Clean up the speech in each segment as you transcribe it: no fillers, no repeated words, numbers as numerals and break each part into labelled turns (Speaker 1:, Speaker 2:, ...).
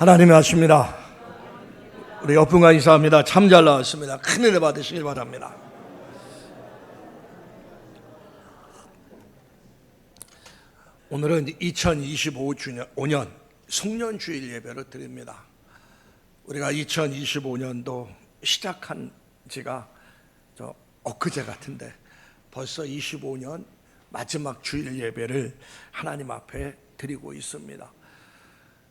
Speaker 1: 하나님의 아십니다. 우리 옆분과 인사합니다. 참 잘 나왔습니다. 큰 은혜 받으시길 바랍니다. 오늘은 2025년 송년주일 예배를 드립니다. 우리가 2025년도 시작한 지가 엊그제 같은데 벌써 25년 마지막 주일 예배를 하나님 앞에 드리고 있습니다.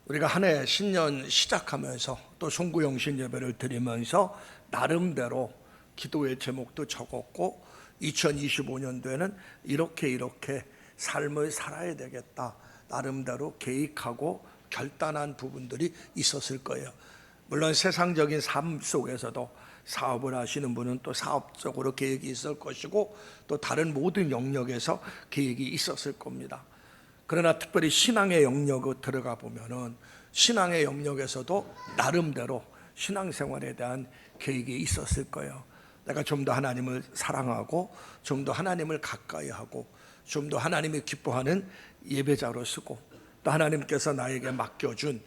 Speaker 1: 우리가 한 해 신년 시작하면서 또 송구영신 예배를 드리면서 나름대로 기도의 제목도 적었고 2025년도에는 이렇게 삶을 살아야 되겠다 나름대로 계획하고 결단한 부분들이 있었을 거예요. 물론 세상적인 삶 속에서도 사업을 하시는 분은 또 사업적으로 계획이 있을 것이고 또 다른 모든 영역에서 계획이 있었을 겁니다. 그러나 특별히 신앙의 영역으로 들어가 보면은 신앙의 영역에서도 나름대로 신앙생활에 대한 계획이 있었을 거예요. 내가 좀 더 하나님을 사랑하고 좀 더 하나님을 가까이 하고 좀 더 하나님이 기뻐하는 예배자로 쓰고 또 하나님께서 나에게 맡겨준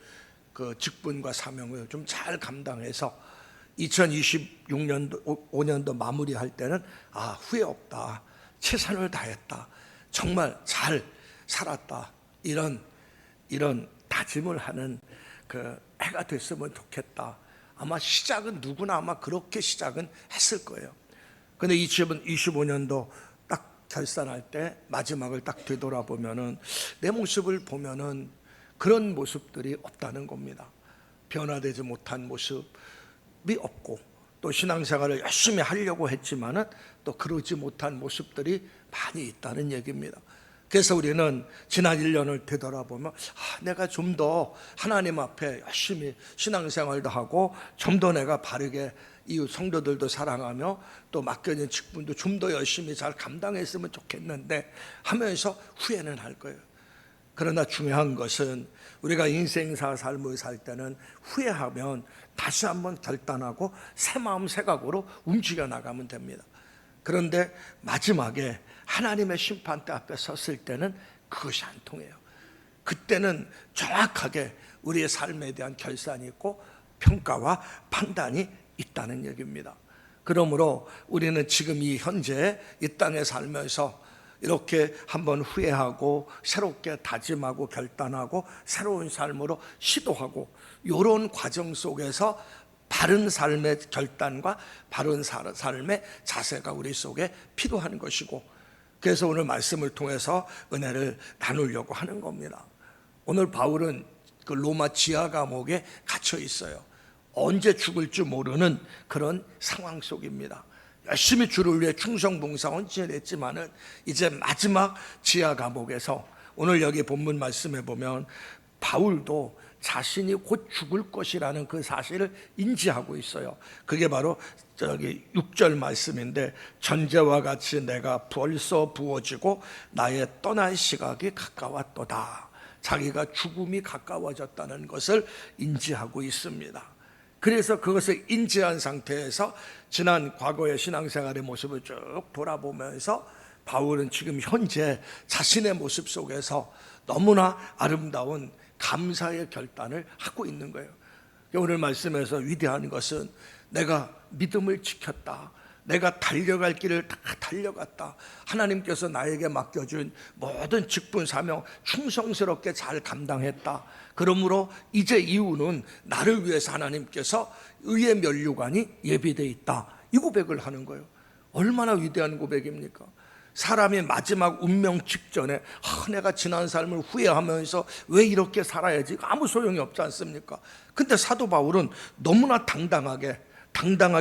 Speaker 1: 그 직분과 사명을 좀 잘 감당해서 2026년도 5년도 마무리할 때는 후회 없다, 최선을 다했다, 정말 잘 살았다, 이런 다짐을 하는 그 해가 됐으면 좋겠다. 아마 시작은 누구나 아마 그렇게 시작은 했을 거예요. 근데 2025년도 딱 결산할 때 마지막을 딱 되돌아보면은 내 모습을 보면은 그런 모습들이 없다는 겁니다. 변화되지 못한 모습이 없고 또 신앙생활을 열심히 하려고 했지만은 또 그러지 못한 모습들이 많이 있다는 얘기입니다. 그래서 우리는 지난 1년을 되돌아보면 내가 좀 더 하나님 앞에 열심히 신앙생활도 하고 좀 더 내가 바르게 이웃 성도들도 사랑하며 또 맡겨진 직분도 좀 더 열심히 잘 감당했으면 좋겠는데 하면서 후회는 할 거예요. 그러나 중요한 것은 우리가 인생사 삶을 살 때는 후회하면 다시 한번 결단하고 새 마음 새 각오로 움직여 나가면 됩니다. 그런데 마지막에 하나님의 심판대 앞에 섰을 때는 그것이 안 통해요. 그때는 정확하게 우리의 삶에 대한 결산이 있고 평가와 판단이 있다는 얘기입니다. 그러므로 우리는 지금 이 현재 이 땅에 살면서 이렇게 한번 후회하고 새롭게 다짐하고 결단하고 새로운 삶으로 시도하고 이런 과정 속에서 바른 삶의 결단과 바른 삶의 자세가 우리 속에 필요한 것이고, 그래서 오늘 말씀을 통해서 은혜를 나누려고 하는 겁니다. 오늘 바울은 그 로마 지하 감옥에 갇혀 있어요. 언제 죽을지 모르는 그런 상황 속입니다. 열심히 주를 위해 충성봉사 헌신을 했지만은 이제 마지막 지하 감옥에서 오늘 여기 본문 말씀해 보면 바울도 자신이 곧 죽을 것이라는 그 사실을 인지하고 있어요. 그게 바로 저기 6절 말씀인데, 전제와 같이 내가 벌써 부어지고 나의 떠날 시각이 가까웠도다. 자기가 죽음이 가까워졌다는 것을 인지하고 있습니다. 그래서 그것을 인지한 상태에서 지난 과거의 신앙생활의 모습을 쭉 돌아보면서 바울은 지금 현재 자신의 모습 속에서 너무나 아름다운 감사의 결단을 하고 있는 거예요. 오늘 말씀에서 위대한 것은 내가 믿음을 지켰다, 내가 달려갈 길을 다 달려갔다, 하나님께서 나에게 맡겨준 모든 직분 사명 충성스럽게 잘 감당했다, 그러므로 이제 이후는 나를 위해서 하나님께서 의의 면류관이 예비되어 있다, 이 고백을 하는 거예요. 얼마나 위대한 고백입니까? 사람이 마지막 운명 직전에 내가 지난 삶을 후회하면서 왜 이렇게 살아야지, 아무 소용이 없지 않습니까? 근데 사도 바울은 너무나 당당하게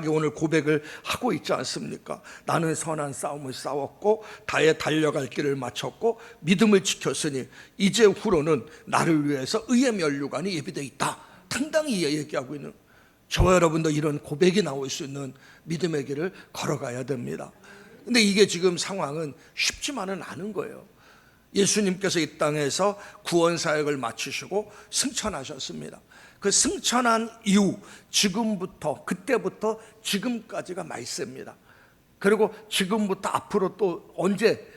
Speaker 1: 오늘 고백을 하고 있지 않습니까? 나는 선한 싸움을 싸웠고 다에 달려갈 길을 마쳤고 믿음을 지켰으니 이제 후로는 나를 위해서 의의 면류관이 예비되어 있다, 당당히 얘기하고 있는, 저와 여러분도 이런 고백이 나올 수 있는 믿음의 길을 걸어가야 됩니다. 근데 이게 지금 상황은 쉽지만은 않은 거예요. 예수님께서 이 땅에서 구원 사역을 마치시고 승천하셨습니다. 그 승천한 이후 지금부터, 그때부터 지금까지가 말세입니다. 그리고 지금부터 앞으로 또 언제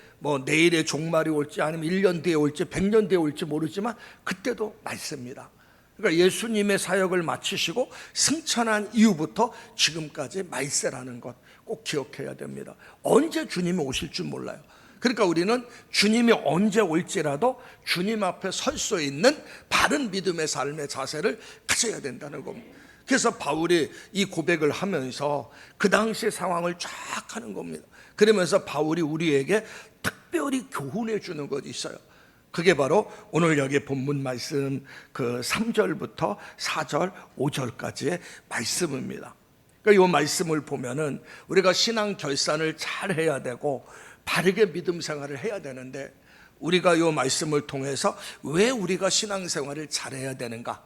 Speaker 1: 내일의 종말이 올지 아니면 1년 뒤에 올지 100년 뒤에 올지 모르지만 그때도 말세입니다. 그러니까 예수님의 사역을 마치시고 승천한 이후부터 지금까지 말세라는 것 꼭 기억해야 됩니다. 언제 주님이 오실 줄 몰라요. 그러니까 우리는 주님이 언제 올지라도 주님 앞에 설 수 있는 바른 믿음의 삶의 자세를 가져야 된다는 겁니다. 그래서 바울이 이 고백을 하면서 그 당시의 상황을 쫙 하는 겁니다. 그러면서 바울이 우리에게 특별히 교훈해 주는 것이 있어요. 그게 바로 오늘 여기 본문 말씀 그 3절부터 4절, 5절까지의 말씀입니다. 그러니까 이 말씀을 보면은 우리가 신앙 결산을 잘 해야 되고 바르게 믿음 생활을 해야 되는데, 우리가 이 말씀을 통해서 왜 우리가 신앙생활을 잘해야 되는가,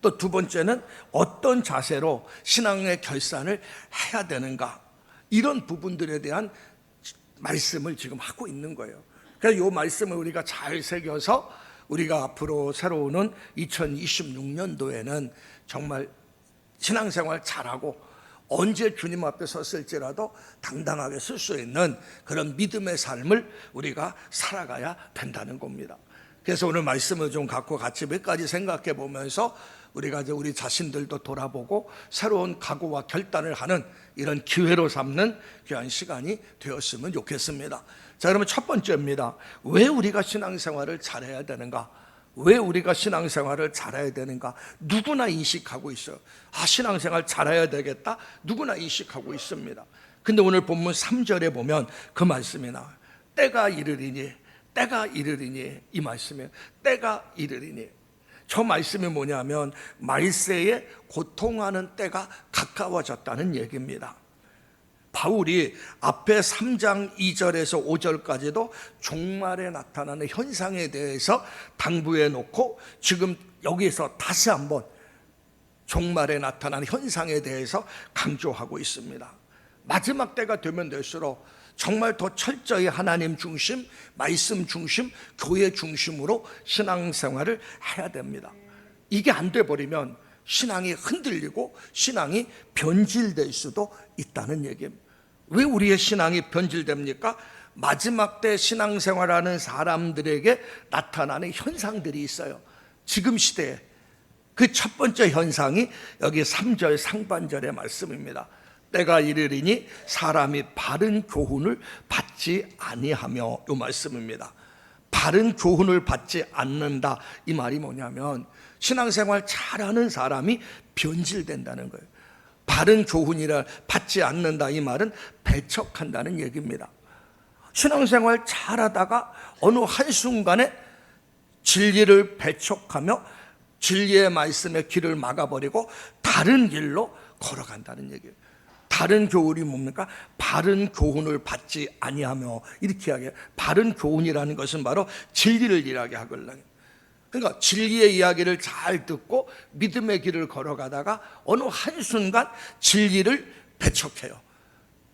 Speaker 1: 또 두 번째는 어떤 자세로 신앙의 결산을 해야 되는가, 이런 부분들에 대한 말씀을 지금 하고 있는 거예요. 그래서 이 말씀을 우리가 잘 새겨서 우리가 앞으로 새로 오는 2026년도에는 정말 신앙생활 잘하고 언제 주님 앞에 섰을지라도 당당하게 설 수 있는 그런 믿음의 삶을 우리가 살아가야 된다는 겁니다. 그래서 오늘 말씀을 좀 갖고 같이 몇 가지 생각해 보면서 우리가 이제 우리 자신들도 돌아보고 새로운 각오와 결단을 하는 이런 기회로 삼는 귀한 시간이 되었으면 좋겠습니다. 자, 그러면 첫 번째입니다. 왜 우리가 신앙생활을 잘해야 되는가? 왜 우리가 신앙생활을 잘해야 되는가? 누구나 인식하고 있어요. 신앙생활 잘해야 되겠다, 누구나 인식하고 있습니다. 근데 오늘 본문 3절에 보면 그 말씀이 나와요. 때가 이르리니, 때가 이르리니, 이 말씀이에요. 때가 이르리니. 저 말씀이 뭐냐면 말세에 고통하는 때가 가까워졌다는 얘기입니다. 바울이 앞에 3장 2절에서 5절까지도 종말에 나타나는 현상에 대해서 당부해 놓고, 지금 여기서 다시 한번 종말에 나타나는 현상에 대해서 강조하고 있습니다. 마지막 때가 되면 될수록 정말 더 철저히 하나님 중심, 말씀 중심, 교회 중심으로 신앙생활을 해야 됩니다. 이게 안 돼 버리면 신앙이 흔들리고 신앙이 변질될 수도 있다는 얘기입니다. 왜 우리의 신앙이 변질됩니까? 마지막 때 신앙생활하는 사람들에게 나타나는 현상들이 있어요. 지금 시대에 그 첫 번째 현상이 여기 3절 상반절의 말씀입니다. 때가 이르리니 사람이 바른 교훈을 받지 아니하며, 이 말씀입니다. 바른 교훈을 받지 않는다, 이 말이 뭐냐면 신앙생활 잘하는 사람이 변질된다는 거예요. 바른 교훈이라 받지 않는다, 이 말은 배척한다는 얘기입니다. 신앙생활 잘하다가 어느 한순간에 진리를 배척하며 진리의 말씀의 길을 막아버리고 다른 길로 걸어간다는 얘기예요. 다른 교훈이 뭡니까? 바른 교훈을 받지 아니하며, 이렇게 이야기해요. 바른 교훈이라는 것은 바로 진리를 이야기하거든요. 그러니까 진리의 이야기를 잘 듣고 믿음의 길을 걸어가다가 어느 한순간 진리를 배척해요.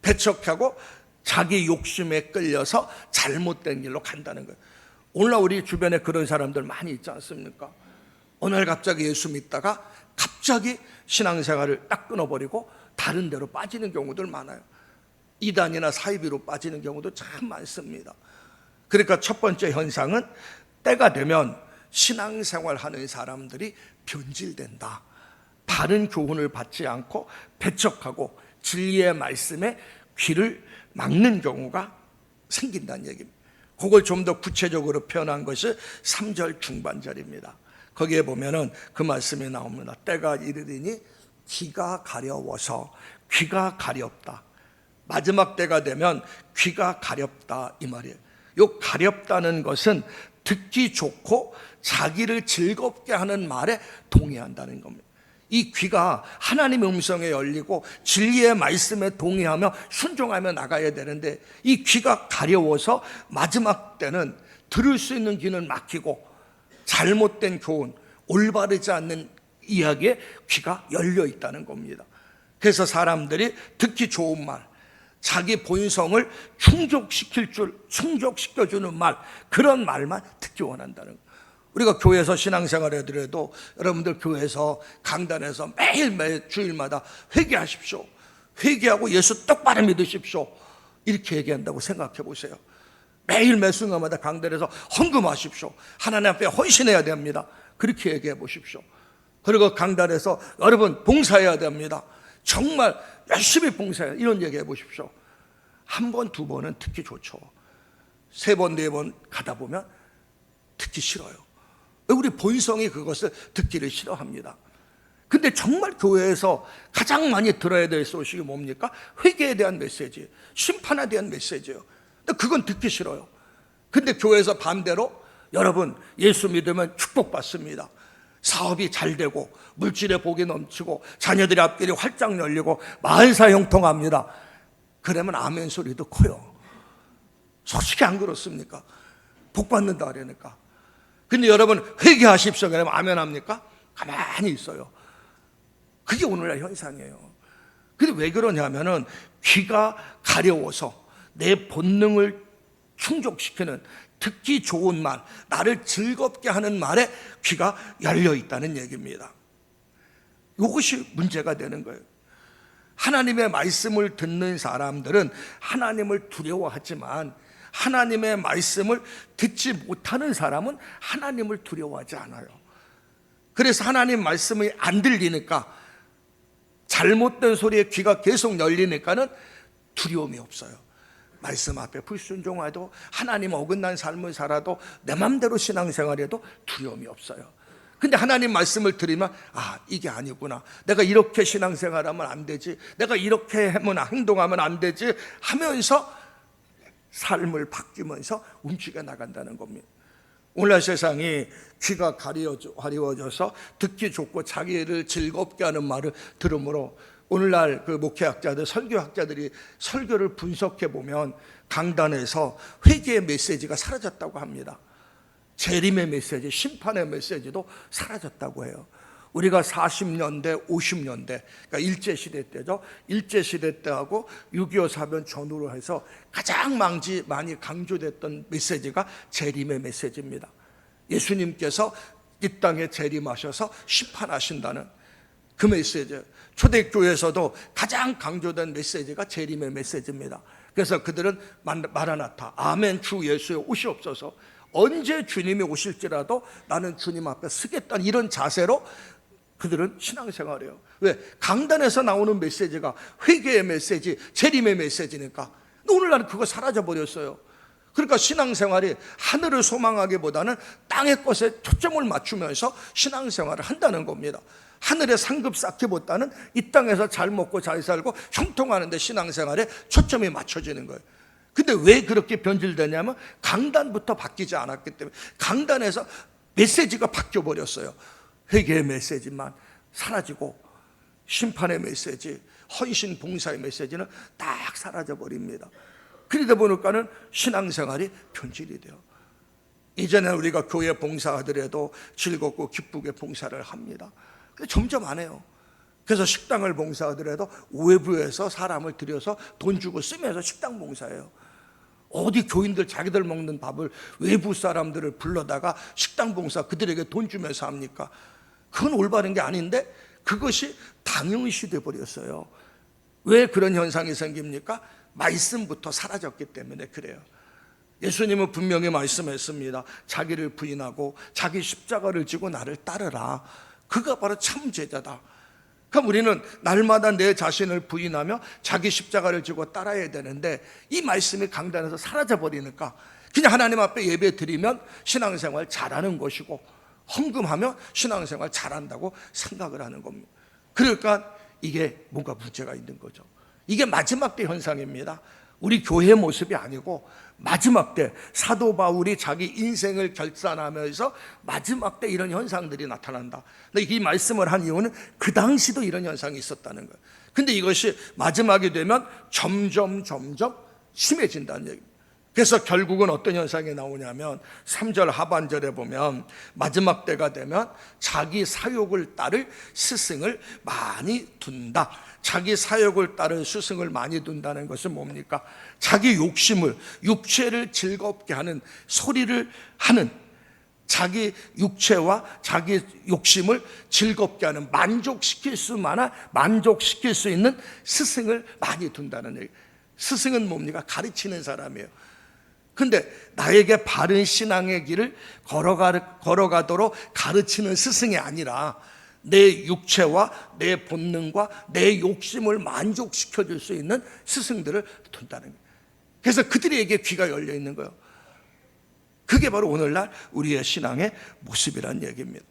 Speaker 1: 배척하고 자기 욕심에 끌려서 잘못된 길로 간다는 거예요. 오늘날 우리 주변에 그런 사람들 많이 있지 않습니까? 어느 날 갑자기 예수 믿다가 갑자기 신앙생활을 딱 끊어버리고 다른 데로 빠지는 경우들 많아요. 이단이나 사이비로 빠지는 경우도 참 많습니다. 그러니까 첫 번째 현상은 때가 되면 신앙생활하는 사람들이 변질된다. 바른 교훈을 받지 않고 배척하고 진리의 말씀에 귀를 막는 경우가 생긴다는 얘기입니다. 그걸 좀 더 구체적으로 표현한 것이 3절 중반절입니다. 거기에 보면은 그 말씀이 나옵니다. 때가 이르리니 귀가 가려워서, 귀가 가렵다. 마지막 때가 되면 귀가 가렵다, 이 말이에요. 요 가렵다는 것은 듣기 좋고 자기를 즐겁게 하는 말에 동의한다는 겁니다. 이 귀가 하나님의 음성에 열리고 진리의 말씀에 동의하며 순종하며 나가야 되는데, 이 귀가 가려워서 마지막 때는 들을 수 있는 귀는 막히고 잘못된 교훈, 올바르지 않는 이야기에 귀가 열려 있다는 겁니다. 그래서 사람들이 듣기 좋은 말, 자기 본성을 충족시켜주는 말, 그런 말만 듣기 원한다는 거예요. 우리가 교회에서 신앙생활 해더라도 여러분들 교회에서 강단에서 매일매일 주일마다 회개하십시오, 회개하고 예수 똑바로 믿으십시오, 이렇게 얘기한다고 생각해 보세요. 매일 매 순간마다 강단에서 헌금하십시오, 하나님 앞에 헌신해야 됩니다, 그렇게 얘기해 보십시오. 그리고 강단에서 여러분 봉사해야 됩니다. 정말 열심히 봉사해야, 이런 얘기 해보십시오. 한 번, 두 번은 듣기 좋죠. 세 번, 네 번 가다 보면 듣기 싫어요. 우리 본성이 그것을 듣기를 싫어합니다. 근데 정말 교회에서 가장 많이 들어야 될 소식이 뭡니까? 회개에 대한 메시지, 심판에 대한 메시지예요. 근데 그건 듣기 싫어요. 근데 교회에서 반대로 여러분 예수 믿으면 축복받습니다. 사업이 잘 되고 물질의 복이 넘치고 자녀들의 앞길이 활짝 열리고 마을사 형통합니다. 그러면 아멘 소리도 커요. 솔직히 안 그렇습니까? 복 받는다 그러니까. 근데 여러분 회개하십시오 그러면 아멘 합니까? 가만히 있어요. 그게 오늘날 현상이에요. 근데 왜 그러냐면은 귀가 가려워서 내 본능을 충족시키는 듣기 좋은 말, 나를 즐겁게 하는 말에 귀가 열려 있다는 얘기입니다. 이것이 문제가 되는 거예요. 하나님의 말씀을 듣는 사람들은 하나님을 두려워하지만 하나님의 말씀을 듣지 못하는 사람은 하나님을 두려워하지 않아요. 그래서 하나님 말씀이 안 들리니까, 잘못된 소리에 귀가 계속 열리니까는 두려움이 없어요. 말씀 앞에 불순종해도, 하나님 어긋난 삶을 살아도, 내 맘대로 신앙생활해도 두려움이 없어요. 근데 하나님 말씀을 들으면 이게 아니구나, 내가 이렇게 신앙생활하면 안 되지, 내가 이렇게 행동하면 안 되지 하면서 삶을 바뀌면서 움직여 나간다는 겁니다. 오늘날 세상이 귀가 가려워져서 듣기 좋고 자기를 즐겁게 하는 말을 들으므로 오늘날 그 목회학자들, 설교학자들이 설교를 분석해 보면 강단에서 회개의 메시지가 사라졌다고 합니다. 재림의 메시지, 심판의 메시지도 사라졌다고 해요. 우리가 40년대, 50년대, 그러니까 일제시대 때죠. 일제시대 때하고 6.25 사변 전후로 해서 가장 많이 강조됐던 메시지가 재림의 메시지입니다. 예수님께서 이 땅에 재림하셔서 심판하신다는 그 메시지. 초대교회에서도 가장 강조된 메시지가 재림의 메시지입니다. 그래서 그들은 마라나타, 아멘 주 예수여 오시옵소서, 언제 주님이 오실지라도 나는 주님 앞에 서겠다는 이런 자세로 그들은 신앙생활이에요. 왜? 강단에서 나오는 메시지가 회개의 메시지, 재림의 메시지니까. 오늘날은 그거 사라져버렸어요. 그러니까 신앙생활이 하늘을 소망하기보다는 땅의 것에 초점을 맞추면서 신앙생활을 한다는 겁니다. 하늘의 상급 쌓기보다는 이 땅에서 잘 먹고 잘 살고 형통하는 데 신앙생활에 초점이 맞춰지는 거예요. 근데 왜 그렇게 변질되냐면 강단부터 바뀌지 않았기 때문에. 강단에서 메시지가 바뀌어버렸어요. 회개의 메시지만 사라지고 심판의 메시지, 헌신 봉사의 메시지는 딱 사라져버립니다. 그러다 보니까는 신앙생활이 변질이 돼요. 이제는 우리가 교회 봉사하더라도 즐겁고 기쁘게 봉사를 합니다. 근데 점점 안 해요. 그래서 식당을 봉사하더라도 외부에서 사람을 들여서 돈 주고 쓰면서 식당 봉사해요. 어디 교인들 자기들 먹는 밥을 외부 사람들을 불러다가 식당 봉사 그들에게 돈 주면서 합니까? 그건 올바른 게 아닌데 그것이 당연시 되어버렸어요. 왜 그런 현상이 생깁니까? 말씀부터 사라졌기 때문에 그래요. 예수님은 분명히 말씀했습니다. 자기를 부인하고 자기 십자가를 지고 나를 따르라. 그가 바로 참 제자다. 그럼 우리는 날마다 내 자신을 부인하며 자기 십자가를 지고 따라야 되는데 이 말씀이 강단에서 사라져버리니까 그냥 하나님 앞에 예배 드리면 신앙생활 잘하는 것이고 헌금하며 신앙생활 잘한다고 생각을 하는 겁니다. 그러니까 이게 뭔가 문제가 있는 거죠. 이게 마지막 때 현상입니다. 우리 교회의 모습이 아니고 마지막 때 사도 바울이 자기 인생을 결산하면서 마지막 때 이런 현상들이 나타난다. 근데 이 말씀을 한 이유는 그 당시도 이런 현상이 있었다는 거예요. 근데 이것이 마지막이 되면 점점 심해진다는 얘기입니다. 그래서 결국은 어떤 현상이 나오냐면 3절 하반절에 보면 마지막 때가 되면 자기 사욕을 따를 스승을 많이 둔다. 자기 사욕을 따를 스승을 많이 둔다는 것은 뭡니까? 자기 욕심을, 육체를 즐겁게 하는 소리를 하는, 자기 육체와 자기 욕심을 즐겁게 하는, 만족시킬 수 있는 스승을 많이 둔다는 얘기. 스승은 뭡니까? 가르치는 사람이에요. 근데 나에게 바른 신앙의 길을 걸어가도록 가르치는 스승이 아니라 내 육체와 내 본능과 내 욕심을 만족시켜 줄 수 있는 스승들을 둔다는 거예요. 그래서 그들에게 귀가 열려 있는 거예요. 그게 바로 오늘날 우리의 신앙의 모습이란 얘기입니다.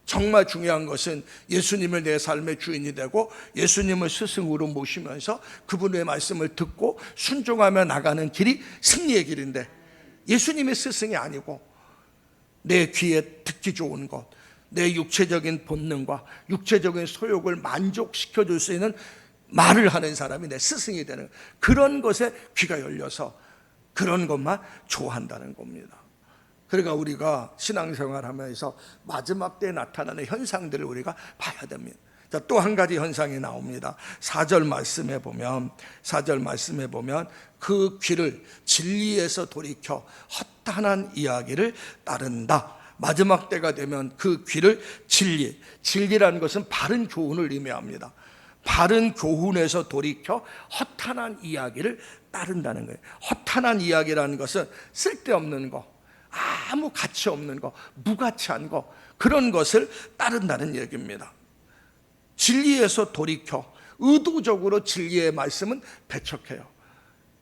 Speaker 1: 정말 중요한 것은 예수님을 내 삶의 주인이 되고 예수님을 스승으로 모시면서 그분의 말씀을 듣고 순종하며 나가는 길이 승리의 길인데, 예수님의 스승이 아니고 내 귀에 듣기 좋은 것, 내 육체적인 본능과 육체적인 소욕을 만족시켜 줄 수 있는 말을 하는 사람이 내 스승이 되는, 그런 것에 귀가 열려서 그런 것만 좋아한다는 겁니다. 그러니까 우리가 신앙생활하면서 마지막 때에 나타나는 현상들을 우리가 봐야 됩니다. 자, 또 한 가지 현상이 나옵니다. 4절 말씀에 보면 그 귀를 진리에서 돌이켜 허탄한 이야기를 따른다. 마지막 때가 되면 그 귀를 진리라는 것은 바른 교훈을 의미합니다. 바른 교훈에서 돌이켜 허탄한 이야기를 따른다는 거예요. 허탄한 이야기라는 것은 쓸데없는 거, 아무 가치 없는 거, 무가치한 거, 그런 것을 따른다는 얘기입니다. 진리에서 돌이켜 의도적으로 진리의 말씀은 배척해요.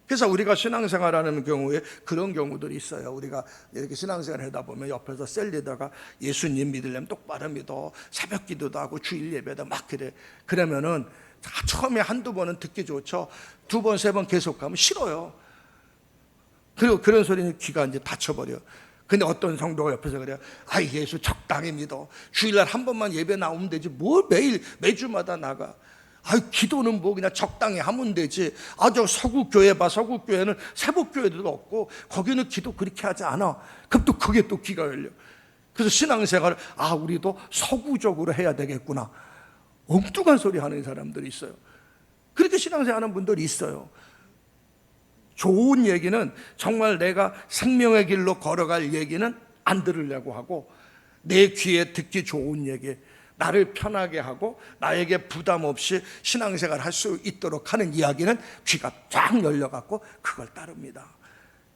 Speaker 1: 그래서 우리가 신앙생활하는 경우에 그런 경우들이 있어요. 우리가 이렇게 신앙생활 하다 보면 옆에서 셀리다가 예수님 믿으려면 똑바로 믿어, 새벽 기도도 하고 주일 예배도 막 그래. 그러면은 처음에 한두 번은 듣기 좋죠. 두 번, 세 번 계속 가면 싫어요. 그리고 그런 소리는 귀가 이제 닫혀버려. 근데 어떤 성도가 옆에서 그래요. 아이, 예수 적당히 믿어. 주일날 한 번만 예배 나오면 되지. 뭘 매주마다 나가. 아이, 기도는 뭐 그냥 적당히 하면 되지. 저 서구교회 봐. 서구교회는 새벽교회도 없고 거기는 기도 그렇게 하지 않아. 그럼 또 그게 또 귀가 열려. 그래서 신앙생활을 우리도 서구적으로 해야 되겠구나. 엉뚱한 소리 하는 사람들이 있어요. 그렇게 신앙생활하는 분들이 있어요. 좋은 얘기는, 정말 내가 생명의 길로 걸어갈 얘기는 안 들으려고 하고, 내 귀에 듣기 좋은 얘기, 나를 편하게 하고 나에게 부담 없이 신앙생활 할 수 있도록 하는 이야기는 귀가 쫙 열려갖고 그걸 따릅니다.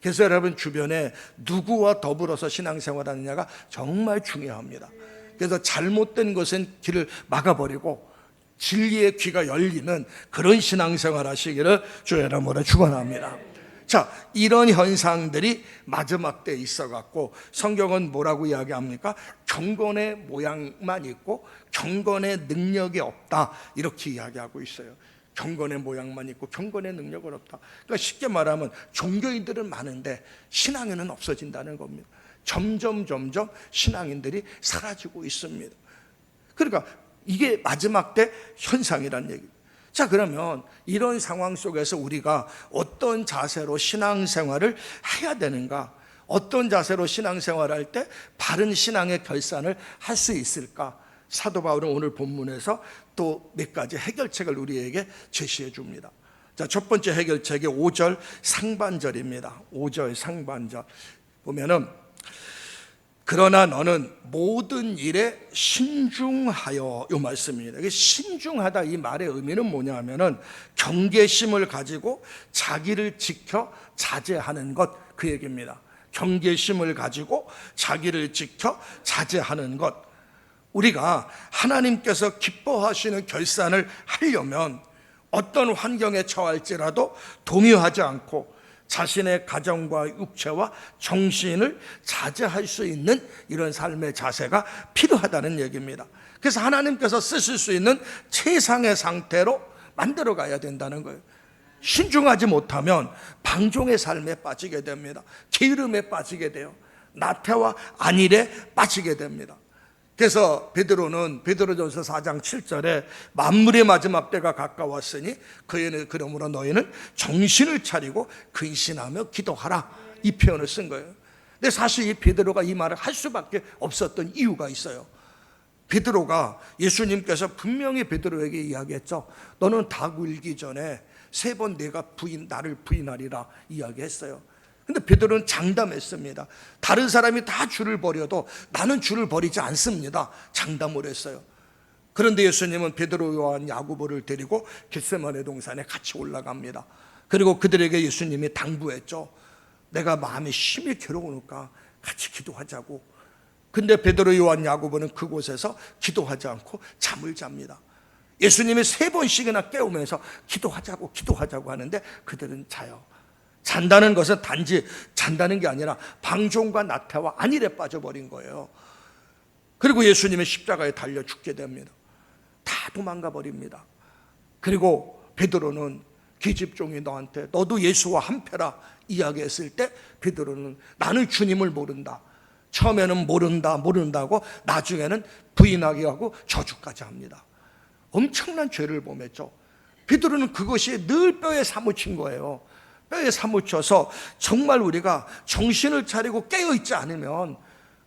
Speaker 1: 그래서 여러분 주변에 누구와 더불어서 신앙생활 하느냐가 정말 중요합니다. 그래서 잘못된 것은 길을 막아버리고 진리의 귀가 열리는 그런 신앙생활 하시기를 주의 이름으로 축원합니다. 자, 이런 현상들이 마지막 때에 있어갖고 성경은 뭐라고 이야기합니까? 경건의 모양만 있고 경건의 능력이 없다, 이렇게 이야기하고 있어요. 경건의 모양만 있고 경건의 능력은 없다. 그러니까 쉽게 말하면 종교인들은 많은데 신앙인은 없어진다는 겁니다. 점점 신앙인들이 사라지고 있습니다. 그러니까 이게 마지막 때 현상이란 얘기입니다. 자, 그러면 이런 상황 속에서 우리가 어떤 자세로 신앙생활을 해야 되는가? 어떤 자세로 신앙생활할 때 바른 신앙의 결산을 할 수 있을까? 사도 바울은 오늘 본문에서 또 몇 가지 해결책을 우리에게 제시해 줍니다. 자, 첫 번째 해결책이 5절 상반절입니다. 5절 상반절 보면은, 그러나 너는 모든 일에 신중하여, 이 말씀입니다. 신중하다, 이 말의 의미는 뭐냐 하면은 경계심을 가지고 자기를 지켜 자제하는 것, 그 얘기입니다. 경계심을 가지고 자기를 지켜 자제하는 것. 우리가 하나님께서 기뻐하시는 결산을 하려면 어떤 환경에 처할지라도 동요하지 않고 자신의 가정과 육체와 정신을 자제할 수 있는 이런 삶의 자세가 필요하다는 얘기입니다. 그래서 하나님께서 쓰실 수 있는 최상의 상태로 만들어 가야 된다는 거예요. 신중하지 못하면 방종의 삶에 빠지게 됩니다. 게으름에 빠지게 돼요. 나태와 안일에 빠지게 됩니다. 그래서 베드로는 베드로전서 4장 7절에 만물의 마지막 때가 가까웠으니 그러므로 너희는 정신을 차리고 근신하며 기도하라, 이 표현을 쓴 거예요. 근데 사실 이 베드로가 이 말을 할 수밖에 없었던 이유가 있어요. 베드로가, 예수님께서 분명히 베드로에게 이야기했죠. 너는 닭 울기 전에 3번 내가 나를 부인하리라 이야기했어요. 근데 베드로는 장담했습니다. 다른 사람이 다 줄을 버려도 나는 줄을 버리지 않습니다, 장담을 했어요. 그런데 예수님은 베드로, 요한, 야고보를 데리고 겟세마네 동산에 같이 올라갑니다. 그리고 그들에게 예수님이 당부했죠. 내가 마음이 심히 괴로우니까 같이 기도하자고. 근데 베드로, 요한, 야고보는 그곳에서 기도하지 않고 잠을 잡니다. 예수님이 3번씩이나 깨우면서 기도하자고 하는데 그들은 자요. 잔다는 것은 단지 잔다는 게 아니라 방종과 나태와 안일에 빠져버린 거예요. 그리고 예수님의 십자가에 달려 죽게 됩니다. 다 도망가 버립니다. 그리고 베드로는 계집종이 너한테 너도 예수와 한패라 이야기했을 때 베드로는 나는 주님을 모른다. 처음에는 모른다고 나중에는 부인하게 하고 저주까지 합니다. 엄청난 죄를 범했죠. 베드로는 그것이 늘 뼈에 사무친 거예요. 뼈에 사무쳐서 정말 우리가 정신을 차리고 깨어있지 않으면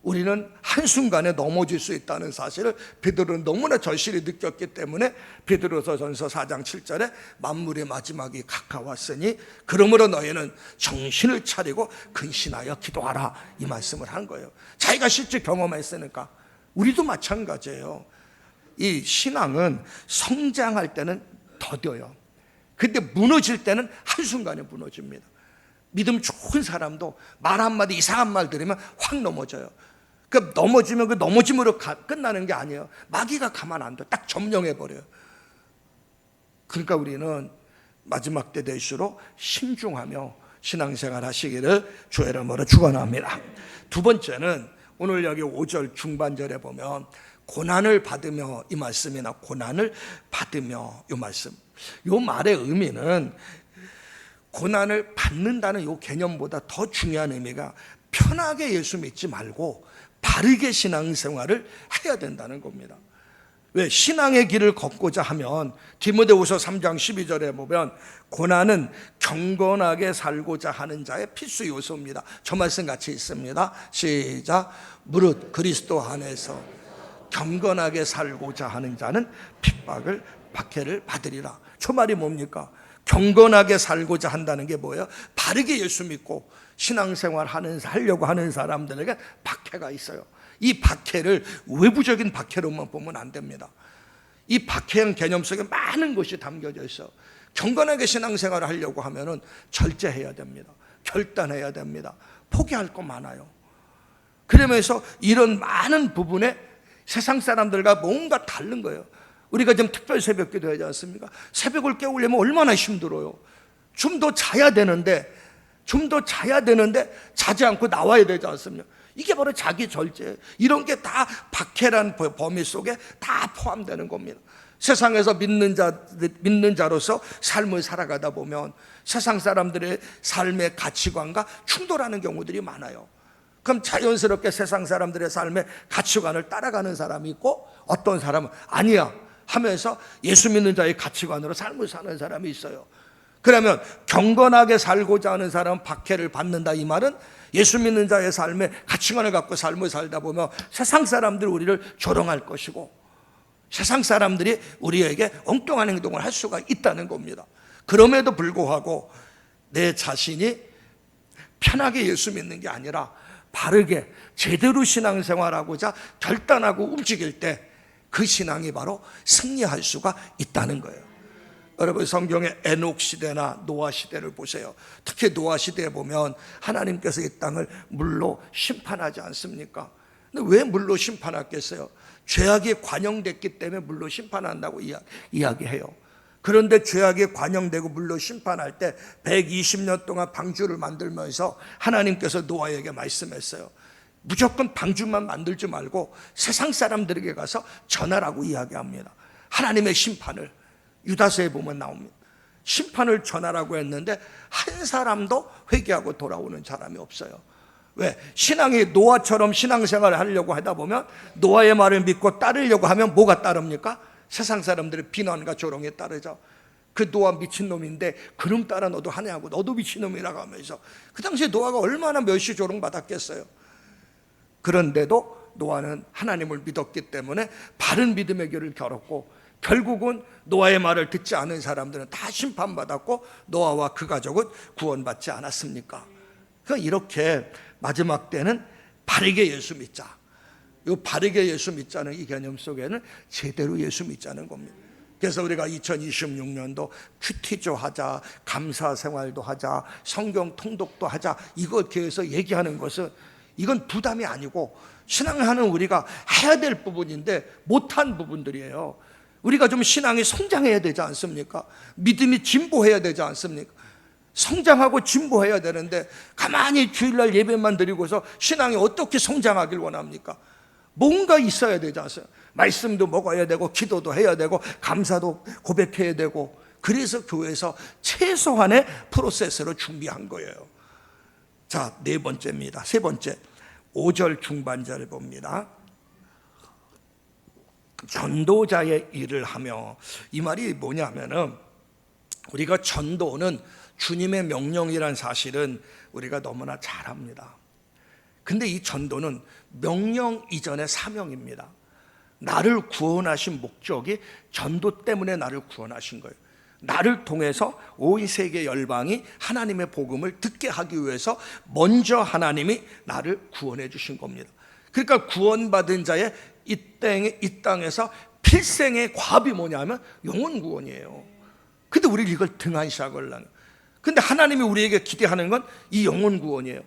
Speaker 1: 우리는 한순간에 넘어질 수 있다는 사실을 베드로는 너무나 절실히 느꼈기 때문에 베드로전서 4장 7절에 만물의 마지막이 가까웠으니 그러므로 너희는 정신을 차리고 근신하여 기도하라, 이 말씀을 한 거예요. 자기가 실제 경험했으니까. 우리도 마찬가지예요. 이 신앙은 성장할 때는 더뎌요. 근데 무너질 때는 한순간에 무너집니다. 믿음 좋은 사람도 말 한마디 이상한 말 들으면 확 넘어져요. 그 넘어지면 그 넘어짐으로 끝나는 게 아니에요. 마귀가 가만 안 둬. 딱 점령해버려요. 그러니까 우리는 마지막 때 될수록 신중하며 신앙생활 하시기를 주의 이름으로 축원합니다. 두 번째는 오늘 여기 5절 중반절에 보면 고난을 받으며, 이 말씀이나 고난을 받으며, 이 말씀, 이 말의 의미는 고난을 받는다는 이 개념보다 더 중요한 의미가 편하게 예수 믿지 말고 바르게 신앙생활을 해야 된다는 겁니다. 왜? 신앙의 길을 걷고자 하면 디모데후서 3장 12절에 보면 고난은 경건하게 살고자 하는 자의 필수 요소입니다. 저 말씀 같이 있습니다. 시작. 무릇 그리스도 안에서 경건하게 살고자 하는 자는 핍박을 박해를 받으리라. 저 말이 뭡니까? 경건하게 살고자 한다는 게 뭐예요? 바르게 예수 믿고 신앙생활 하려고 하는 사람들에게 박해가 있어요. 이 박해를 외부적인 박해로만 보면 안 됩니다. 이 박해한 개념 속에 많은 것이 담겨져 있어요. 경건하게 신앙생활을 하려고 하면은 절제해야 됩니다. 결단해야 됩니다. 포기할 거 많아요. 그러면서 이런 많은 부분에 세상 사람들과 뭔가 다른 거예요. 우리가 지금 특별 새벽 기도하지 않습니까? 새벽을 깨우려면 얼마나 힘들어요. 좀 더 자야 되는데 자지 않고 나와야 되지 않습니까? 이게 바로 자기 절제. 이런 게 다 박해란 범위 속에 다 포함되는 겁니다. 세상에서 믿는 자로서 삶을 살아가다 보면 세상 사람들의 삶의 가치관과 충돌하는 경우들이 많아요. 그럼 자연스럽게 세상 사람들의 삶의 가치관을 따라가는 사람이 있고, 어떤 사람은 아니야 하면서 예수 믿는 자의 가치관으로 삶을 사는 사람이 있어요. 그러면 경건하게 살고자 하는 사람은 박해를 받는다, 이 말은 예수 믿는 자의 삶의 가치관을 갖고 삶을 살다 보면 세상 사람들이 우리를 조롱할 것이고 세상 사람들이 우리에게 엉뚱한 행동을 할 수가 있다는 겁니다. 그럼에도 불구하고 내 자신이 편하게 예수 믿는 게 아니라 바르게 제대로 신앙생활하고자 결단하고 움직일 때 그 신앙이 바로 승리할 수가 있다는 거예요. 여러분, 성경의 에녹 시대나 노아 시대를 보세요. 특히 노아 시대에 보면 하나님께서 이 땅을 물로 심판하지 않습니까? 근데 왜 물로 심판했겠어요? 죄악이 관영됐기 때문에 물로 심판한다고 이야기해요. 그런데 죄악이 관영되고 물로 심판할 때 120년 동안 방주를 만들면서 하나님께서 노아에게 말씀했어요. 무조건 방주만 만들지 말고 세상 사람들에게 가서 전하라고 이야기합니다. 하나님의 심판을 유다서에 보면 나옵니다. 심판을 전하라고 했는데 한 사람도 회개하고 돌아오는 사람이 없어요. 왜? 신앙이 노아처럼 신앙생활을 하려고 하다 보면 노아의 말을 믿고 따르려고 하면 뭐가 따릅니까? 세상 사람들의 비난과 조롱에 따르죠. 그 노아 미친놈인데 그놈 따라 너도 하냐고, 너도 미친놈이라고 하면서 그 당시에 노아가 얼마나 멸시 조롱받았겠어요. 그런데도 노아는 하나님을 믿었기 때문에 바른 믿음의 길을 걸었고 결국은 노아의 말을 듣지 않은 사람들은 다 심판받았고 노아와 그 가족은 구원받지 않았습니까? 그러니까 이렇게 마지막 때는 바르게 예수 믿자. 이 바르게 예수 믿자는 이 개념 속에는 제대로 예수 믿자는 겁니다. 그래서 우리가 2026년도 큐티조 하자, 감사 생활도 하자, 성경 통독도 하자, 이걸 계속 얘기하는 것은 이건 부담이 아니고 신앙하는 우리가 해야 될 부분인데 못한 부분들이에요. 우리가 좀 신앙이 성장해야 되지 않습니까? 믿음이 진보해야 되지 않습니까? 성장하고 진보해야 되는데 가만히 주일날 예배만 드리고서 신앙이 어떻게 성장하길 원합니까? 뭔가 있어야 되지 않습니까? 말씀도 먹어야 되고 기도도 해야 되고 감사도 고백해야 되고, 그래서 교회에서 최소한의 프로세스로 준비한 거예요. 자, 네 번째입니다. 세 번째, 5절 중반절을 봅니다. 전도자의 일을 하며, 이 말이 뭐냐면은 우리가 전도는 주님의 명령이란 사실은 우리가 너무나 잘 압니다. 근데 이 전도는 명령 이전의 사명입니다. 나를 구원하신 목적이 전도 때문에 나를 구원하신 거예요. 나를 통해서 온 세계 열방이 하나님의 복음을 듣게 하기 위해서 먼저 하나님이 나를 구원해 주신 겁니다. 그러니까 구원받은 자의 이 땅에서 필생의 과업이 뭐냐면 영혼 구원이에요. 근데 우리 이걸 등한시하걸라는. 근데 하나님이 우리에게 기대하는 건 이 영혼 구원이에요.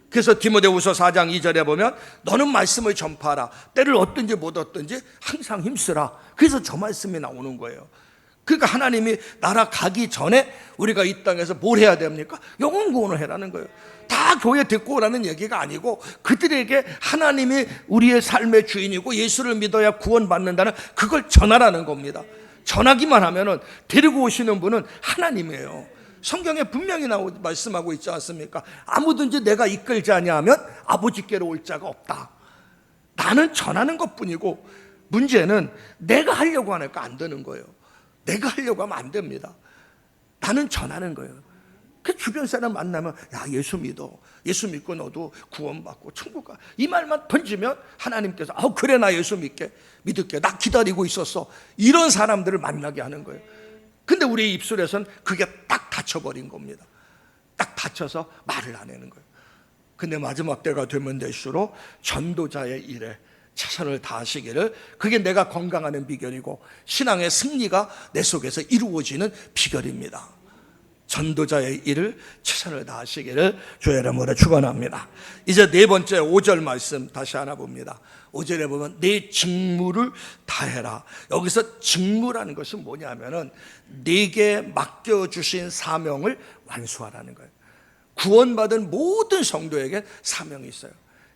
Speaker 1: 그래서 디모데후서 4장 2절에 보면 너는 말씀을 전파하라. 때를 얻든지 못 얻든지 항상 힘쓰라. 그래서 저 말씀이 나오는 거예요. 그러니까 하나님이 나라 가기 전에 우리가 이 땅에서 뭘 해야 됩니까? 영혼 구원을 해라는 거예요. 다 교회 듣고 오라는 얘기가 아니고 그들에게 하나님이 우리의 삶의 주인이고 예수를 믿어야 구원받는다는 그걸 전하라는 겁니다. 전하기만 하면은 데리고 오시는 분은 하나님이에요. 성경에 분명히 말씀하고 있지 않습니까? 아무든지 내가 이끌지 아니하면 아버지께로 올 자가 없다. 나는 전하는 것뿐이고 문제는 내가 하려고 하니까 안 되는 거예요. 내가 하려고 하면 안 됩니다. 나는 전하는 거예요. 그 주변 사람 만나면 야, 예수 믿어. 예수 믿고 너도 구원받고 천국 가. 이 말만 던지면 하나님께서 그래, 나 예수 믿을게. 나 기다리고 있었어. 이런 사람들을 만나게 하는 거예요. 근데 우리 입술에선 그게 딱 닫혀버린 겁니다. 딱 닫혀서 말을 안 하는 거예요. 근데 마지막 때가 되면 될수록 전도자의 일에 최선을 다하시기를, 그게 내가 건강하는 비결이고 신앙의 승리가 내 속에서 이루어지는 비결입니다. 전도자의 일을 최선을 다하시기를 주의 이름으로 축원합니다. 이제 네 번째 5절 말씀 다시 하나 봅니다. 5절에 보면 내 직무를 다해라. 여기서 직무라는 것은 뭐냐면은 내게 맡겨주신 사명을 완수하라는 거예요. 구원받은 모든 성도에게 사명이 있어요.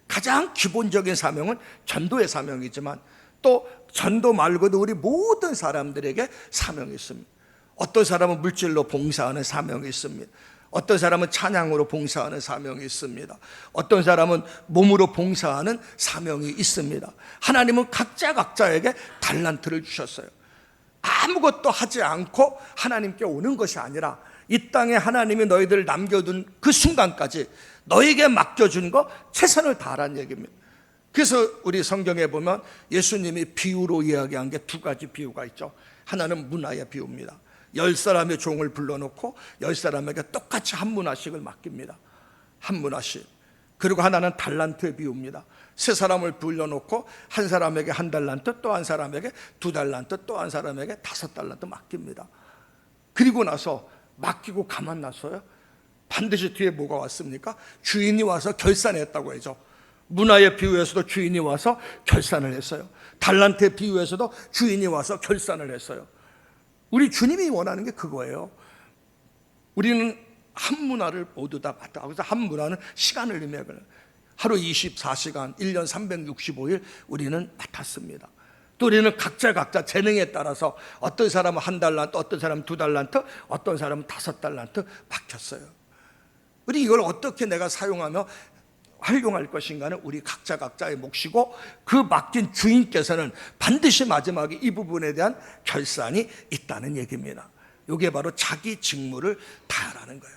Speaker 1: 가장 기본적인 사명은 전도의 사명이지만 또 전도 말고도 우리 모든 사람들에게 사명이 있습니다. 어떤 사람은 물질로 봉사하는 사명이 있습니다. 어떤 사람은 찬양으로 봉사하는 사명이 있습니다. 어떤 사람은 몸으로 봉사하는 사명이 있습니다. 하나님은 각자에게 달란트를 주셨어요. 아무것도 하지 않고 하나님께 오는 것이 아니라 이 땅에 하나님이 너희들을 남겨둔 그 순간까지 너에게 맡겨준 거 최선을 다하라는 얘기입니다. 그래서 우리 성경에 보면 예수님이 비유로 이야기한 게 두 가지 비유가 있죠. 하나는 문화의 비유입니다. 10사람의 종을 불러놓고 10사람에게 똑같이 한 문화씩을 맡깁니다. 한 문화씩. 그리고 하나는 달란트의 비유입니다. 3사람을 불러놓고 한 사람에게 1달란트, 또 한 사람에게 2달란트, 또 한 사람에게 5달란트 맡깁니다. 그리고 나서 맡기고 가만 놨어요? 반드시 뒤에 뭐가 왔습니까? 주인이 와서 결산했다고 해죠. 문화의 비유에서도 주인이 와서 결산을 했어요. 달란트의 비유에서도 주인이 와서 결산을 했어요. 우리 주님이 원하는 게 그거예요. 우리는 한 문화를 모두 다 맡아. 그래서 한 문화는 시간을 의미하거든요. 하루 24시간, 1년 365일 우리는 맡았습니다. 또 우리는 각자 재능에 따라서 어떤 사람은 1달란트, 어떤 사람은 2달란트, 어떤 사람은 5달란트 맡겼어요. 우리 이걸 어떻게 내가 사용하며 활용할 것인가는 우리 각자의 몫이고, 그 맡긴 주인께서는 반드시 마지막에 이 부분에 대한 결산이 있다는 얘기입니다. 이게 바로 자기 직무를 다하라는 거예요.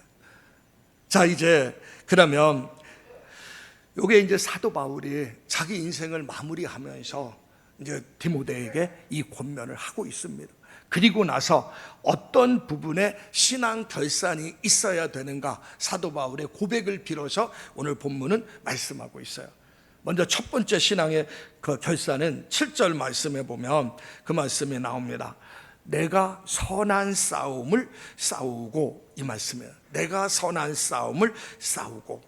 Speaker 1: 자, 이제 그러면 이게 이제 사도 바울이 자기 인생을 마무리하면서 이제 디모데에게 이 권면을 하고 있습니다. 그리고 나서 어떤 부분에 신앙 결산이 있어야 되는가, 사도 바울의 고백을 빌어서 오늘 본문은 말씀하고 있어요. 먼저 첫 번째 신앙의 그 결산은 7절 말씀에 보면 그 말씀이 나옵니다. 내가 선한 싸움을 싸우고, 이 말씀이에요. 내가 선한 싸움을 싸우고.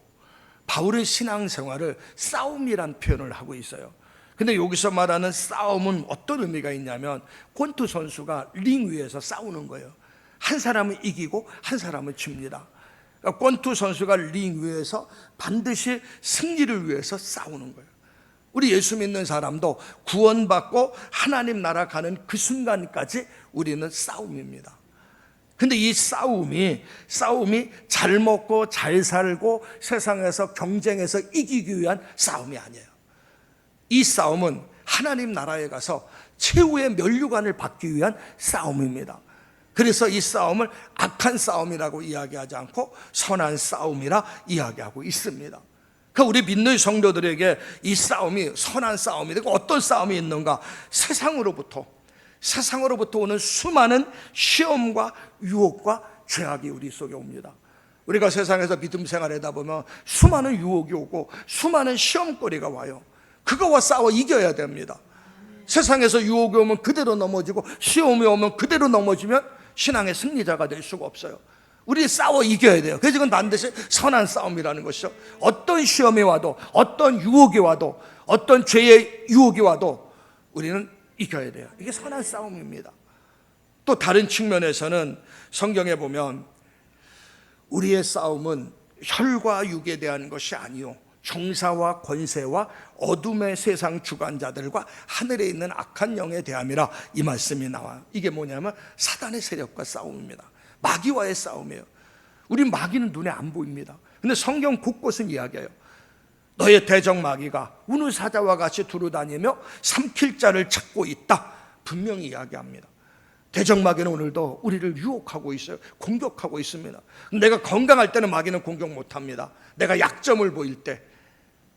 Speaker 1: 바울은 신앙생활을 싸움이란 표현을 하고 있어요. 근데 여기서 말하는 싸움은 어떤 의미가 있냐면 권투 선수가 링 위에서 싸우는 거예요. 한 사람은 이기고 한 사람은 집니다. 그러니까 권투 선수가 링 위에서 반드시 승리를 위해서 싸우는 거예요. 우리 예수 믿는 사람도 구원받고 하나님 나라 가는 그 순간까지 우리는 싸움입니다. 근데 이 싸움이 잘 먹고 잘 살고 세상에서 경쟁해서 이기기 위한 싸움이 아니에요. 이 싸움은 하나님 나라에 가서 최후의 면류관을 받기 위한 싸움입니다. 그래서 이 싸움을 악한 싸움이라고 이야기하지 않고 선한 싸움이라 이야기하고 있습니다. 그러니까 우리 믿는 성도들에게 이 싸움이 선한 싸움이 되고, 어떤 싸움이 있는가? 세상으로부터 오는 수많은 시험과 유혹과 죄악이 우리 속에 옵니다. 우리가 세상에서 믿음 생활하다 보면 수많은 유혹이 오고 수많은 시험거리가 와요. 그거와 싸워 이겨야 됩니다. 세상에서 유혹이 오면 그대로 넘어지고 시험이 오면 그대로 넘어지면 신앙의 승리자가 될 수가 없어요. 우리 싸워 이겨야 돼요. 그래서 이건 반드시 선한 싸움이라는 것이죠. 어떤 시험이 와도, 어떤 유혹이 와도, 어떤 죄의 유혹이 와도 우리는 이겨야 돼요. 이게 선한 싸움입니다. 또 다른 측면에서는 성경에 보면 우리의 싸움은 혈과 육에 대한 것이 아니요 정사와 권세와 어둠의 세상 주관자들과 하늘에 있는 악한 영에 대함이라, 이 말씀이 나와요. 이게 뭐냐면 사단의 세력과 싸움입니다. 마귀와의 싸움이에요. 우리 마귀는 눈에 안 보입니다. 근데 성경 곳곳은 이야기해요. 너의 대적 마귀가 우는 사자와 같이 두루다니며 삼킬 자를 찾고 있다, 분명히 이야기합니다. 대적 마귀는 오늘도 우리를 유혹하고 있어요. 공격하고 있습니다. 내가 건강할 때는 마귀는 공격 못합니다. 내가 약점을 보일 때,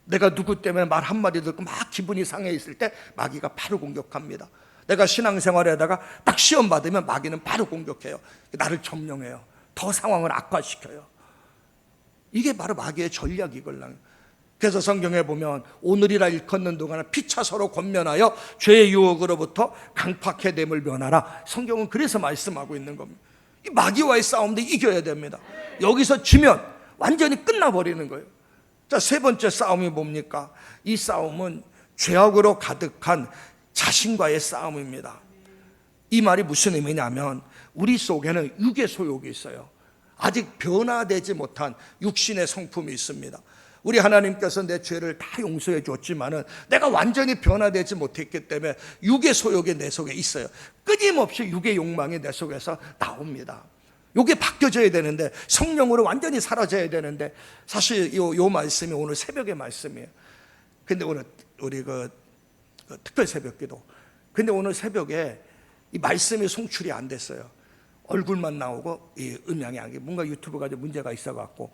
Speaker 1: 내가 누구 때문에 말 한마디 듣고 막 기분이 상해 있을 때 마귀가 바로 공격합니다. 내가 신앙생활을 하다가 딱 시험 받으면 마귀는 바로 공격해요. 나를 점령해요. 더 상황을 악화시켜요. 이게 바로 마귀의 전략이걸랑. 그래서 성경에 보면 오늘이라 일컫는 동안에 피차 서로 권면하여 죄의 유혹으로부터 강팍해 됨을 면하라. 성경은 그래서 말씀하고 있는 겁니다. 이 마귀와의 싸움도 이겨야 됩니다. 여기서 지면 완전히 끝나버리는 거예요. 자, 세 번째 싸움이 뭡니까? 이 싸움은 죄악으로 가득한 자신과의 싸움입니다. 이 말이 무슨 의미냐면 우리 속에는 육의 소욕이 있어요. 아직 변화되지 못한 육신의 성품이 있습니다. 우리 하나님께서 내 죄를 다 용서해 줬지만은 내가 완전히 변화되지 못했기 때문에 육의 소욕이 내 속에 있어요. 끊임없이 육의 욕망이 내 속에서 나옵니다. 이게 바뀌어져야 되는데, 성령으로 완전히 사라져야 되는데, 사실 요 말씀이 오늘 새벽의 말씀이에요. 근데 오늘 우리 특별 새벽기도, 근데 오늘 새벽에 이 말씀이 송출이 안 됐어요. 얼굴만 나오고 이 음향이 안 돼. 뭔가 유튜브가 문제가 있어갖고.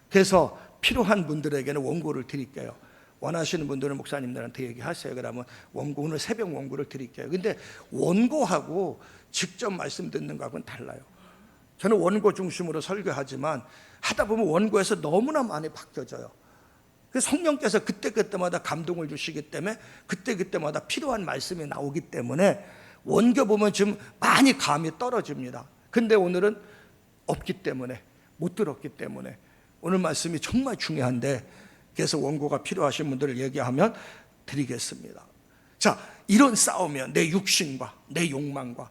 Speaker 1: 그래서 필요한 분들에게는 원고를 드릴게요. 원하시는 분들은 목사님들한테 얘기하세요. 그러면 원고, 오늘 새벽 원고를 드릴게요. 근데 원고하고 직접 말씀 듣는 거하고는 달라요. 저는 원고 중심으로 설교하지만 하다 보면 원고에서 너무나 많이 바뀌어져요. 그래서 성령께서 그때그때마다 감동을 주시기 때문에 그때그때마다 필요한 말씀이 나오기 때문에 원고 보면 좀 많이 감이 떨어집니다. 근데 오늘은 없기 때문에, 못 들었기 때문에 오늘 말씀이 정말 중요한데, 그래서 원고가 필요하신 분들을 얘기하면 드리겠습니다. 자, 이런 싸움이야. 내 육신과 내 욕망과.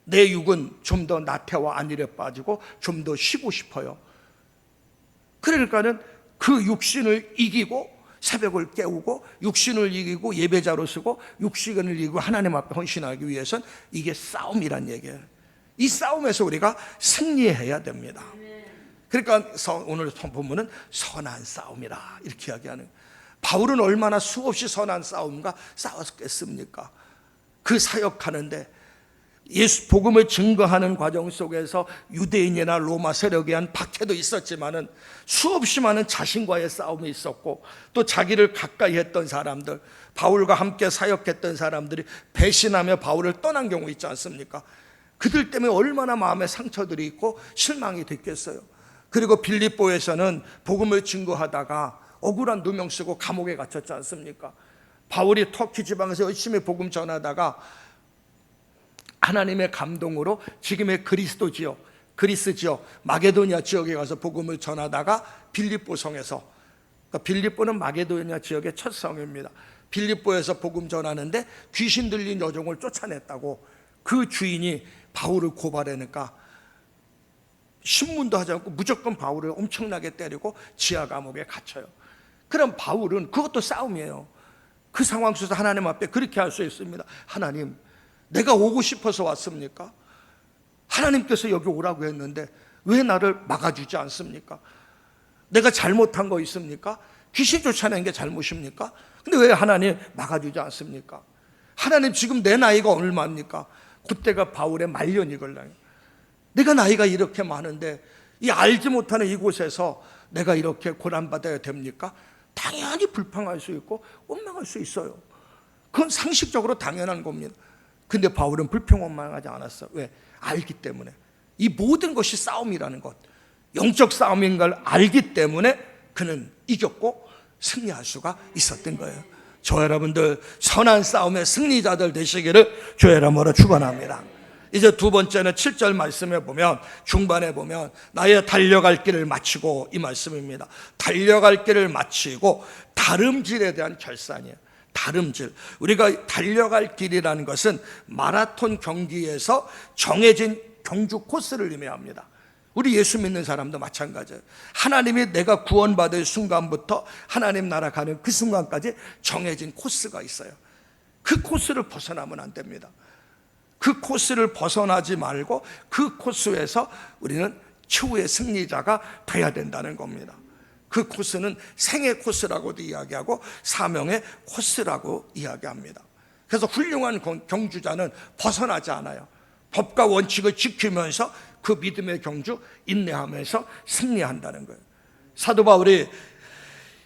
Speaker 1: 내 육은 좀 더 나태와 안일에 빠지고 좀 더 쉬고 싶어요. 그러니까는 그 육신을 이기고 새벽을 깨우고 육신을 이기고 예배자로 쓰고 육신을 이기고 하나님 앞에 헌신하기 위해서는 이게 싸움이란 얘기예요. 이 싸움에서 우리가 승리해야 됩니다. 그러니까 오늘 본문은 선한 싸움이라 이렇게 이야기하는. 바울은 얼마나 수없이 선한 싸움과 싸웠겠습니까? 그 사역하는데 예수 복음을 증거하는 과정 속에서 유대인이나 로마 세력에 의한 박해도 있었지만은 수없이 많은 자신과의 싸움이 있었고, 또 자기를 가까이 했던 사람들, 바울과 함께 사역했던 사람들이 배신하며 바울을 떠난 경우 있지 않습니까? 그들 때문에 얼마나 마음의 상처들이 있고 실망이 됐겠어요. 그리고 빌립보에서는 복음을 증거하다가 억울한 누명 쓰고 감옥에 갇혔지 않습니까? 바울이 터키 지방에서 열심히 복음 전하다가 하나님의 감동으로 지금의 그리스 지역 마게도니아 지역에 가서 복음을 전하다가 빌립보 성에서 그러니까 빌립보는 마게도니아 지역의 첫 성입니다. 빌립보에서 복음 전하는데 귀신 들린 여종을 쫓아냈다고 그 주인이 바울을 고발하니까 신문도 하지 않고 무조건 바울을 엄청나게 때리고 지하 감옥에 갇혀요. 그럼 바울은 그것도 싸움이에요. 그 상황 속에서 하나님 앞에 그렇게 할 수 있습니다. 하나님, 내가 오고 싶어서 왔습니까? 하나님께서 여기 오라고 했는데 왜 나를 막아주지 않습니까? 내가 잘못한 거 있습니까? 귀신 쫓아낸 게 잘못입니까? 근데 왜 하나님 막아주지 않습니까? 하나님, 지금 내 나이가 얼마입니까? 그때가 바울의 말년이걸랑요. 내가 나이가 이렇게 많은데 이 알지 못하는 이곳에서 내가 이렇게 고난받아야 됩니까? 당연히 불평할 수 있고 원망할 수 있어요. 그건 상식적으로 당연한 겁니다. 근데 바울은 불평 원망하지 않았어. 왜? 알기 때문에. 이 모든 것이 싸움이라는 것, 영적 싸움인 걸 알기 때문에 그는 이겼고 승리할 수가 있었던 거예요. 저 여러분들 선한 싸움의 승리자들 되시기를 주의 이름으로 축원합니다. 이제 두 번째는 7절 말씀에 보면, 중반에 보면 나의 달려갈 길을 마치고, 이 말씀입니다. 달려갈 길을 마치고 다름질에 대한 결산이에요. 다름질. 우리가 달려갈 길이라는 것은 마라톤 경기에서 정해진 경주 코스를 의미합니다. 우리 예수 믿는 사람도 마찬가지예요. 하나님이 내가 구원받을 순간부터 하나님 나라 가는 그 순간까지 정해진 코스가 있어요. 그 코스를 벗어나면 안 됩니다. 그 코스를 벗어나지 말고 그 코스에서 우리는 최후의 승리자가 돼야 된다는 겁니다. 그 코스는 생의 코스라고도 이야기하고 사명의 코스라고 이야기합니다. 그래서 훌륭한 경주자는 벗어나지 않아요. 법과 원칙을 지키면서 그 믿음의 경주 인내하면서 승리한다는 거예요. 사도 바울이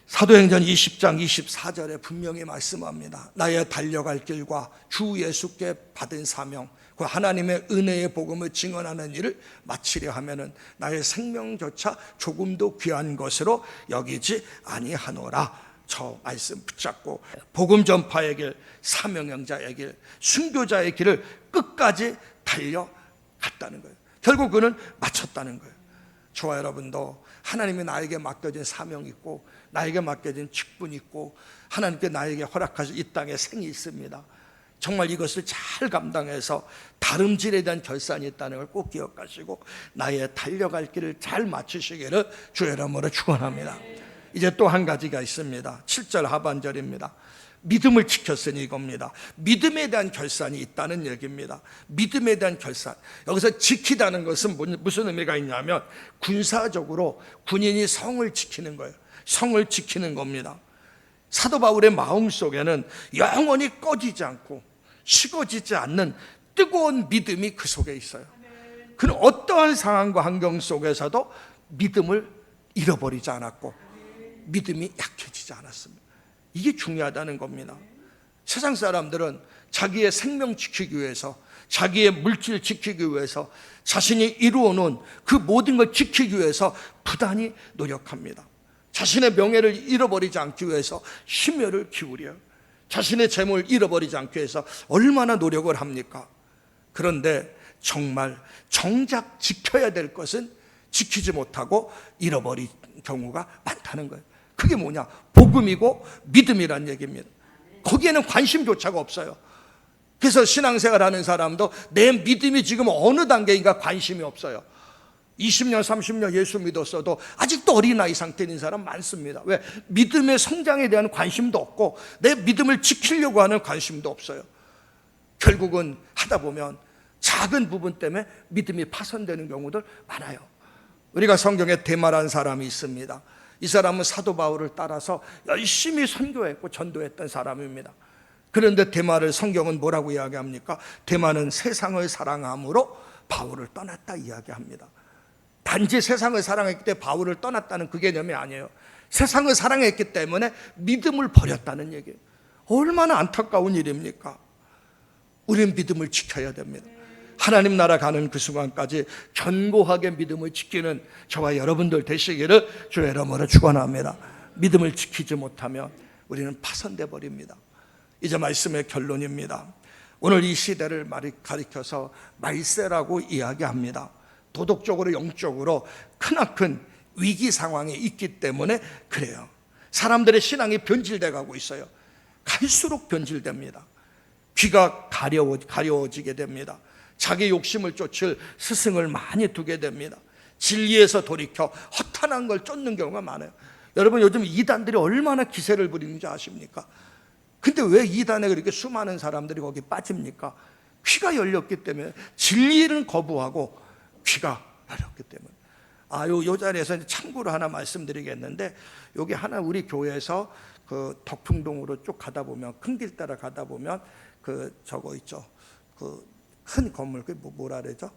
Speaker 1: 사도행전 20장 24절에 분명히 말씀합니다. 나의 달려갈 길과 주 예수께 받은 사명, 그 하나님의 은혜의 복음을 증언하는 일을 마치려 하면은 나의 생명조차 조금도 귀한 것으로 여기지 아니하노라. 저 말씀 붙잡고 복음 전파의 길, 사명행자의 길, 순교자의 길을 끝까지 달려갔다는 거예요. 결국 그는 마쳤다는 거예요. 저와 여러분도 하나님이 나에게 맡겨진 사명이 있고 나에게 맡겨진 직분이 있고 하나님께 나에게 허락하신 이 땅에 생이 있습니다. 정말 이것을 잘 감당해서 다름질에 대한 결산이 있다는 걸 꼭 기억하시고 나의 달려갈 길을 잘 마치시기를 주의 이름으로 축원합니다. 이제 또 한 가지가 있습니다. 7절 하반절입니다. 믿음을 지켰으니 이겁니다. 믿음에 대한 결산이 있다는 얘기입니다. 믿음에 대한 결산. 여기서 지키다는 것은 무슨 의미가 있냐면 군사적으로 군인이 성을 지키는 거예요. 성을 지키는 겁니다. 사도 바울의 마음속에는 영원히 꺼지지 않고 식어지지 않는 뜨거운 믿음이 그 속에 있어요. 그는 어떠한 상황과 환경 속에서도 믿음을 잃어버리지 않았고 믿음이 약해지지 않았습니다. 이게 중요하다는 겁니다. 세상 사람들은 자기의 생명 지키기 위해서, 자기의 물질 지키기 위해서, 자신이 이루어놓은 그 모든 걸 지키기 위해서 부단히 노력합니다. 자신의 명예를 잃어버리지 않기 위해서 심혈을 기울여요. 자신의 재물을 잃어버리지 않기 위해서 얼마나 노력을 합니까? 그런데 정말 정작 지켜야 될 것은 지키지 못하고 잃어버린 경우가 많다는 거예요. 그게 뭐냐? 복음이고 믿음이란 얘기입니다. 거기에는 관심조차가 없어요. 그래서 신앙생활하는 사람도 내 믿음이 지금 어느 단계인가 관심이 없어요. 20년 30년 예수 믿었어도 아직도 어린아이 상태인 사람 많습니다. 왜? 믿음의 성장에 대한 관심도 없고 내 믿음을 지키려고 하는 관심도 없어요. 결국은 하다 보면 작은 부분 때문에 믿음이 파손되는 경우들 많아요. 우리가 성경에 데마라는 사람이 있습니다. 이 사람은 사도 바울을 따라서 열심히 선교했고 전도했던 사람입니다. 그런데 데마를 성경은 뭐라고 이야기합니까? 데마는 세상을 사랑함으로 바울을 떠났다 이야기합니다. 단지 세상을 사랑했기 때문에 바울을 떠났다는 그 개념이 아니에요. 세상을 사랑했기 때문에 믿음을 버렸다는 얘기예요. 얼마나 안타까운 일입니까? 우리는 믿음을 지켜야 됩니다. 하나님 나라 가는 그 순간까지 견고하게 믿음을 지키는 저와 여러분들 되시기를 주의 이름으로 축원합니다. 믿음을 지키지 못하면 우리는 파손돼 버립니다. 이제 말씀의 결론입니다. 오늘 이 시대를 가리켜서 말세라고 이야기합니다. 도덕적으로 영적으로 크나큰 위기 상황에 있기 때문에 그래요. 사람들의 신앙이 변질돼 가고 있어요. 갈수록 변질됩니다. 귀가 가려워지게 됩니다. 자기 욕심을 쫓을 스승을 많이 두게 됩니다. 진리에서 돌이켜 허탄한 걸 쫓는 경우가 많아요. 여러분, 요즘 이단들이 얼마나 기세를 부리는지 아십니까? 근데 왜 이단에 그렇게 수많은 사람들이 거기 빠집니까? 귀가 열렸기 때문에. 진리는 거부하고 귀가 열렸기 때문에. 요 자리에서 참고로 하나 말씀드리겠는데, 여기 하나 우리 교회에서 그 덕풍동으로 쭉 가다 보면, 큰 길 따라 가다 보면 저거 있죠. 큰 건물, 뭐라 그러죠?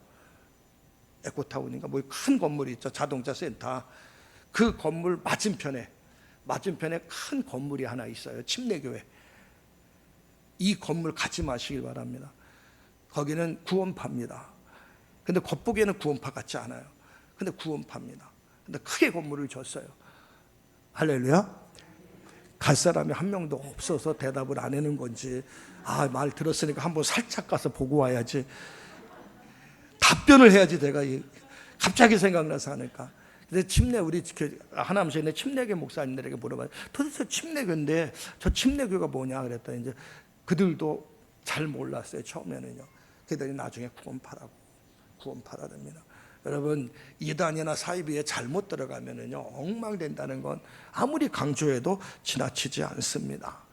Speaker 1: 에코타운인가 뭐 큰 건물이 있죠. 자동차 센터. 그 건물 맞은편에 큰 건물이 하나 있어요. 침례교회. 이 건물 가지 마시길 바랍니다. 거기는 구원파입니다. 근데 겉보기에는 구원파 같지 않아요. 근데 구원파입니다. 근데 크게 건물을 졌어요. 할렐루야. 갈 사람이 한 명도 없어서 대답을 안 하는 건지, 말 들었으니까 한번 살짝 가서 보고 와야지, 답변을 해야지 내가 갑자기 생각나서 하니까. 근데 우리 하나님께 있는 침례교 목사님들에게 물어봐요. 도대체 침례교인데 저 침례교가 뭐냐 그랬더니 이제 그들도 잘 몰랐어요. 처음에는요. 그들이 나중에 구원파라랍니다. 여러분, 이단이나 사이비에 잘못 들어가면은요, 엉망된다는 건 아무리 강조해도 지나치지 않습니다.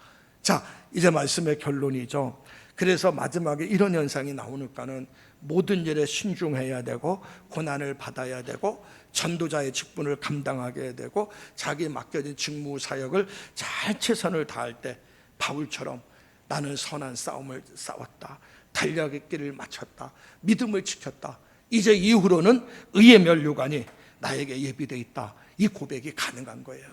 Speaker 1: 자, 이제 말씀의 결론이죠. 그래서 마지막에 이런 현상이 나오니까는 모든 일에 신중해야 되고, 고난을 받아야 되고, 전도자의 직분을 감당하게 되고, 자기 맡겨진 직무 사역을 잘 최선을 다할 때 바울처럼 나는 선한 싸움을 싸웠다, 달려의 길을 마쳤다, 믿음을 지켰다, 이제 이후로는 의의 면류관이 나에게 예비되어 있다, 이 고백이 가능한 거예요.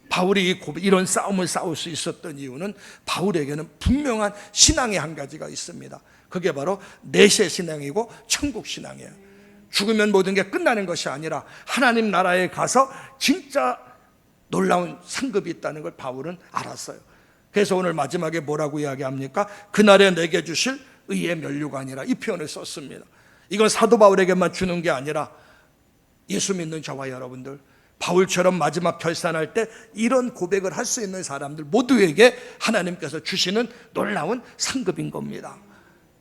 Speaker 1: 바울이 이런 싸움을 싸울 수 있었던 이유는 바울에게는 분명한 신앙의 한 가지가 있습니다. 그게 바로 내세 신앙이고 천국 신앙이에요. 죽으면 모든 게 끝나는 것이 아니라 하나님 나라에 가서 진짜 놀라운 상급이 있다는 걸 바울은 알았어요. 그래서 오늘 마지막에 뭐라고 이야기합니까? 그날에 내게 주실 의의 면류관이라, 이 표현을 썼습니다. 이건 사도 바울에게만 주는 게 아니라 예수 믿는 저와 여러분들, 바울처럼 마지막 결산할 때 이런 고백을 할 수 있는 사람들 모두에게 하나님께서 주시는 놀라운 상급인 겁니다.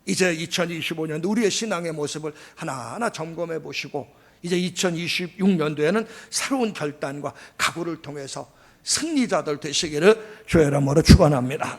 Speaker 1: 이제 2025년도 우리의 신앙의 모습을 하나하나 점검해 보시고, 이제 2026년도에는 새로운 결단과 각오를 통해서 승리자들 되시기를 주의 이름으로 축원합니다.